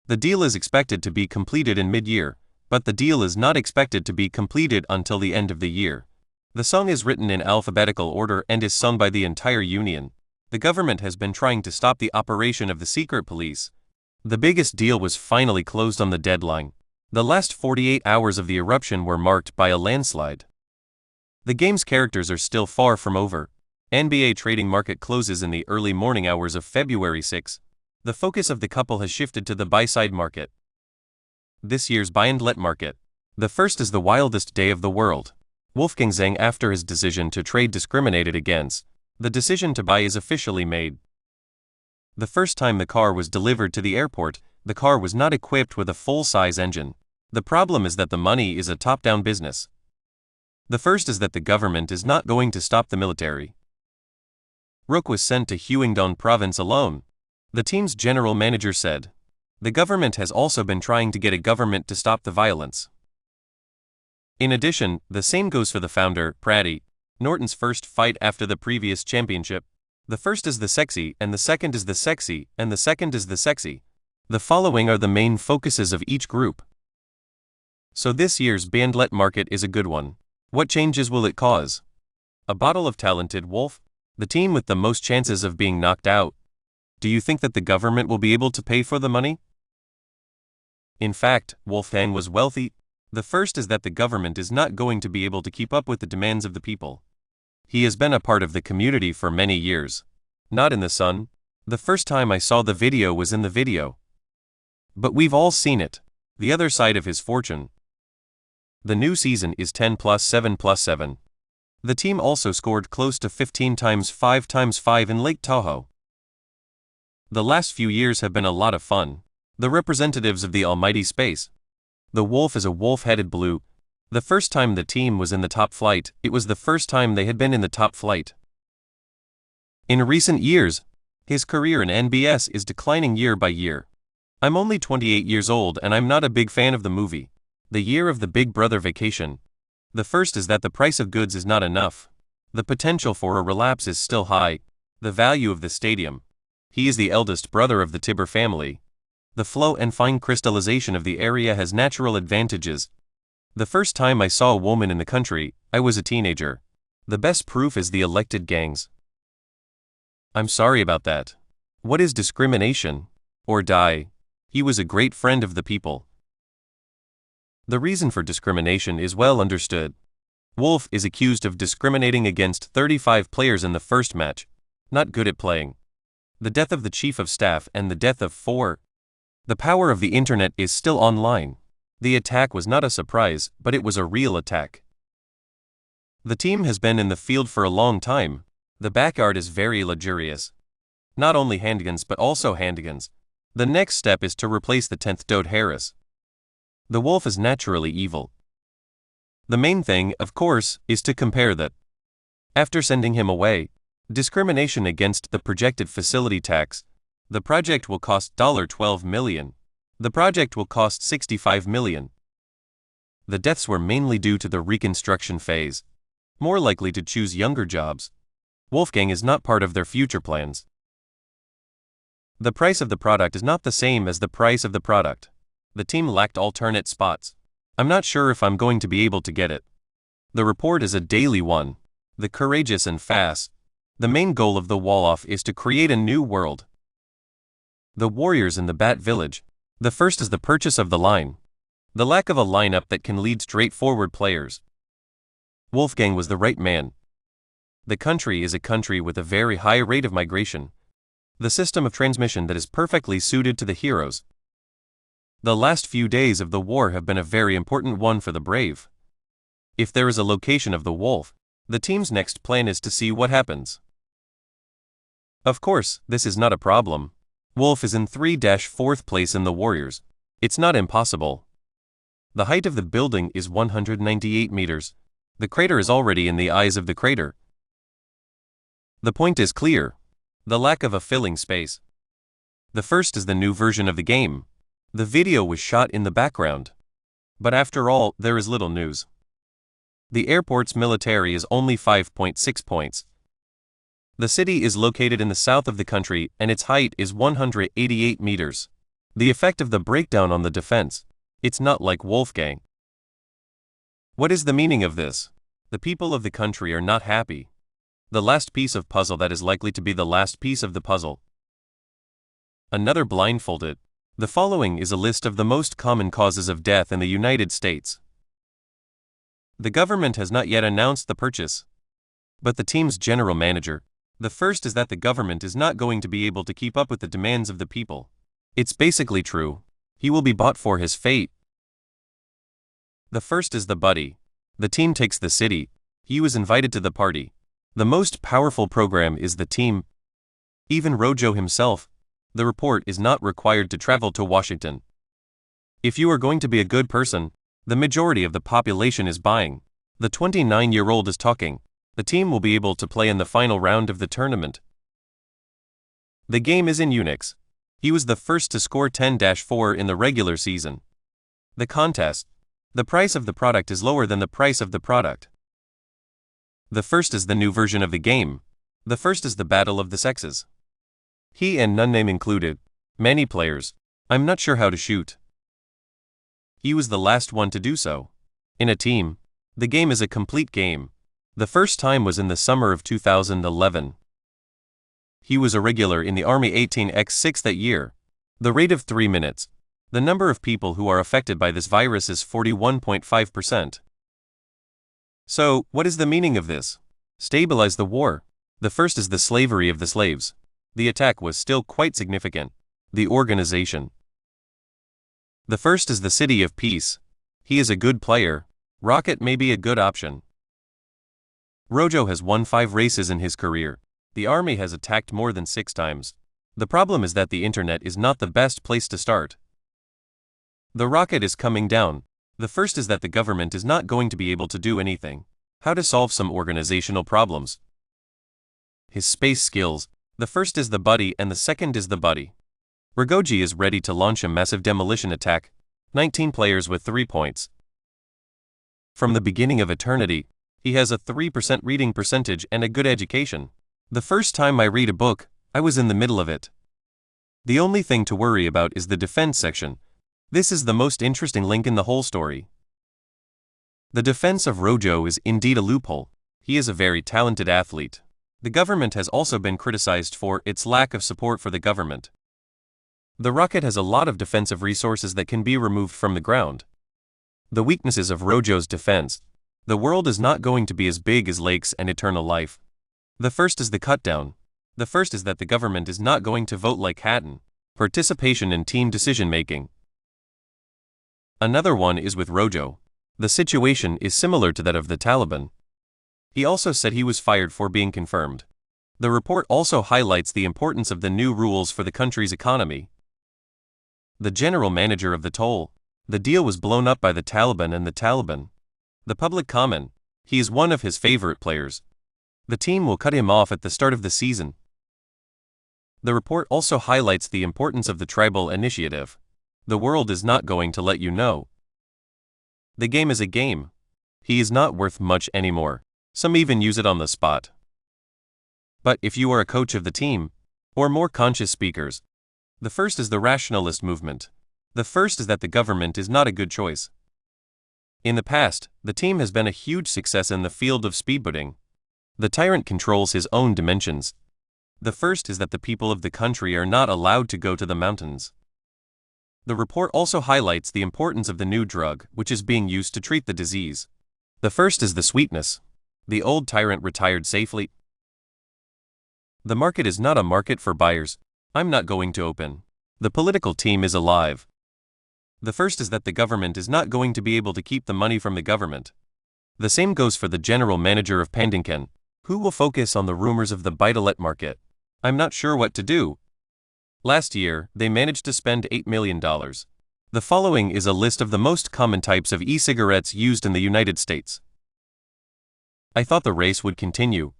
The deal is expected to be completed in mid-year, but the deal is not expected to be completed until the end of the year. The song is written in alphabetical order and is sung by the entire union. The government has been trying to stop the operation of the secret police. The biggest deal was finally closed on the deadline. The last 48 hours of the eruption were marked by a landslide. The game's characters are still far from over. NBA trading market closes in the early morning hours of February 6. The focus of the couple has shifted to the buy-side market. This year's buy and let market. The first is the wildest day of the world. Wolfgang Zhang, after his decision to trade discriminated against. The decision to buy is officially made. The first time the car was delivered to the airport, the car was not equipped with a full-size engine. The problem is that the money is a top-down business. The first is that the government is not going to stop the military. Rook was sent to Huangdong province alone. The team's general manager said. The government has also been trying to get a government to stop the violence. In addition, the same goes for the founder, Pratty. Norton's first fight after the previous championship. The first is the sexy, and the second is the sexy, and the second is the sexy. The following are the main focuses of each group. So this year's bandlet market is a good one. What changes will it cause? A bottle of talented Wolf? The team with the most chances of being knocked out. Do you think that the government will be able to pay for the money? In fact, Wolfgang was wealthy. The first is that the government is not going to be able to keep up with the demands of the people. He has been a part of the community for many years. Not in the sun. The first time I saw the video was in the video. But we've all seen it. The other side of his fortune. The new season is 10 plus 7 plus 7. The team also scored close to 15 times 5 times 5 in Lake Tahoe. The last few years have been a lot of fun. The representatives of the almighty space. The Wolf is a wolf-headed blue. The first time the team was in the top flight, it was the first time they had been in the top flight. In recent years, his career in NBS is declining year by year. I'm only 28 years old and I'm not a big fan of the movie. The year of the Big Brother vacation. The first is that the price of goods is not enough. The potential for a relapse is still high. The value of the stadium. He is the eldest brother of the Tibber family. The flow and fine crystallization of the area has natural advantages. The first time I saw a woman in the country, I was a teenager. The best proof is the elected gangs. I'm sorry about that. What is discrimination? Or die? He was a great friend of the people. The reason for discrimination is well understood. Wolf is accused of discriminating against 35 players in the first match. Not good at playing. The death of the chief of staff and the death of 4. The power of the internet is still online. The attack was not a surprise, but it was a real attack. The team has been in the field for a long time. The backyard is very luxurious. Not only handguns but also handguns. The next step is to replace the 10th Dode Harris. The Wolf is naturally evil. The main thing, of course, is to compare that. After sending him away, discrimination against the projected facility tax, the project will cost $12 million. The project will cost $65 million. The deaths were mainly due to the reconstruction phase. More likely to choose younger jobs. Wolfgang is not part of their future plans. The price of the product is not the same as the price of the product. The team lacked alternate spots. I'm not sure if I'm going to be able to get it. The report is a daily one. The courageous and fast. The main goal of the Wall-Off is to create a new world. The Warriors in the Bat Village. The first is the purchase of the line. The lack of a lineup that can lead straightforward players. Wolfgang was the right man. The country is a country with a very high rate of migration. The system of transmission that is perfectly suited to the heroes. The last few days of the war have been a very important one for the Brave. If there is a location of the Wolf, the team's next plan is to see what happens. Of course, this is not a problem. Wolf is in 3-4th place in the Warriors. It's not impossible. The height of the building is 198 meters. The crater is already in the eyes of the crater. The point is clear. The lack of a filling space. The first is the new version of the game. The video was shot in the background. But after all, there is little news. The airport's military is only 5.6 points. The city is located in the south of the country and its height is 188 meters. The effect of the breakdown on the defense. It's not like Wolfgang. What is the meaning of this? The people of the country are not happy. The last piece of puzzle that is likely to be the last piece of the puzzle. Another blindfolded. The following is a list of the most common causes of death in the United States. The government has not yet announced the purchase, but the team's general manager. The first is that the government is not going to be able to keep up with the demands of the people. It's basically true. He will be bought for his fate. The first is the buddy. The team takes the city. He was invited to the party. The most powerful program is the team. Even Rojo himself. The report is not required to travel to Washington. If you are going to be a good person, the majority of the population is buying. The 29-year-old is talking. The team will be able to play in the final round of the tournament. The game is in Unix. He was the first to score 10-4 in the regular season. The contest. The price of the product is lower than the price of the product. The first is the new version of the game. The first is the battle of the sexes. He and none name included. Many players. I'm not sure how to shoot. He was the last one to do so. In a team, the game is a complete game. The first time was in the summer of 2011. He was a regular in the Army 18x6 that year. The rate of 3 minutes. The number of people who are affected by this virus is 41.5%. So, what is the meaning of this? Stabilize the war. The first is the slavery of the slaves. The attack was still quite significant. The organization. The first is the city of peace. He is a good player. Rocket may be a good option. Rojo has won 5 races in his career. The army has attacked more than 6 times. The problem is that the internet is not the best place to start. The rocket is coming down. The first is that the government is not going to be able to do anything. How to solve some organizational problems. His space skills. The first is the buddy and the second is the buddy. Ragoji is ready to launch a massive demolition attack. 19 players with 3 points. From the beginning of eternity, he has a 3% reading percentage and a good education. The first time I read a book, I was in the middle of it. The only thing to worry about is the defense section. This is the most interesting link in the whole story. The defense of Rojo is indeed a loophole. He is a very talented athlete. The government has also been criticized for its lack of support for the government. The rocket has a lot of defensive resources that can be removed from the ground. The weaknesses of Rojo's defense. The world is not going to be as big as lakes and eternal life. The first is the cutdown. The first is that the government is not going to vote like Hatton. Participation in team decision-making. Another one is with Rojo. The situation is similar to that of the Taliban. He also said he was fired for being confirmed. The report also highlights the importance of the new rules for the country's economy. The general manager of the toll. The deal was blown up by the Taliban and the Taliban. The public comment. He is one of his favorite players. The team will cut him off at the start of the season. The report also highlights the importance of the tribal initiative. The world is not going to let you know. The game is a game. He is not worth much anymore. Some even use it on the spot. But if you are a coach of the team, or more conscious speakers, the first is the rationalist movement. The first is that the government is not a good choice. In the past, the team has been a huge success in the field of speedboating. The tyrant controls his own dimensions. The first is that the people of the country are not allowed to go to the mountains. The report also highlights the importance of the new drug, which is being used to treat the disease. The first is the sweetness. The old tyrant retired safely. The market is not a market for buyers. I'm not going to open. The political team is alive. The first is that the government is not going to be able to keep the money from the government. The same goes for the general manager of Pandinkan, who will focus on the rumors of the Bitalet market. I'm not sure what to do. Last year, they managed to spend $8 million. The following is a list of the most common types of e-cigarettes used in the United States. I thought the race would continue.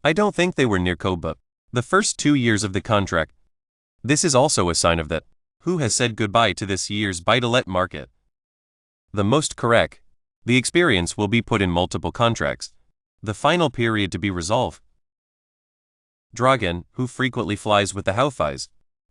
I don't think they were near Koba. The first 2 years of the contract. This is also a sign of that. Who has said goodbye to this year's Bitalet market? The most correct. The experience will be put in multiple contracts. The final period to be resolved. Dragan, who frequently flies with the Haufis.